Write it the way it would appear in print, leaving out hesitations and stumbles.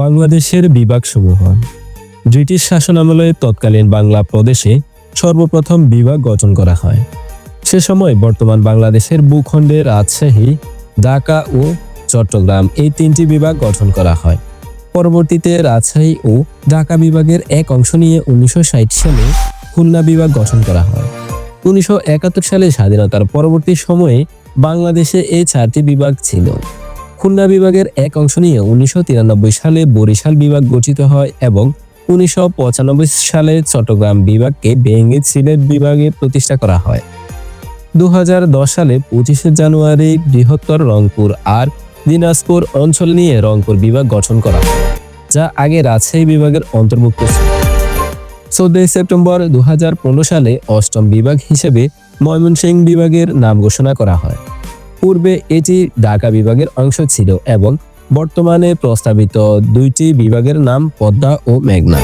বাংলাদেশের বিভাগসমূহ। ব্রিটিশ শাসনামলে তৎকালীন বাংলা প্রদেশে সর্বপ্রথম বিভাগ গঠন করা হয়। সে সময় বর্তমান বাংলাদেশের ভূখণ্ডে রাজশাহী, ঢাকা ও চট্টগ্রাম এই তিনটি বিভাগ গঠন করা হয়। পরবর্তীতে রাজশাহী ও ঢাকা বিভাগের এক অংশ নিয়ে 1960 সালে খুলনা বিভাগ গঠন করা হয়। 1971 সালে স্বাধীনতার পরবর্তী সময়ে বাংলাদেশে এই 4টি বিভাগ ছিল। খুলনা বিভাগের এক অংশ নিয়ে 1993 সালে বরিশাল বিভাগ গঠিত হয় এবং 1995 সালে চট্টগ্রাম বিভাগকে ভেঙে সিলেট বিভাগে প্রতিষ্ঠা করা হয়। 2010 সালে 25 জানুয়ারি বৃহত্তর রংপুর আর দিনাজপুর অঞ্চল নিয়ে রংপুর বিভাগ গঠন করা হয়, যা আগে রাজশাহী বিভাগের অন্তর্ভুক্ত ছিল। 14 সেপ্টেম্বর 2015 সালে অষ্টম বিভাগ হিসেবে ময়মনসিংহ বিভাগের নাম ঘোষণা করা হয়। পূর্বে এটি ঢাকা বিভাগের অংশ ছিল এবং বর্তমানে প্রস্তাবিত দুইটি বিভাগের নাম পদ্মা ও মেঘনা।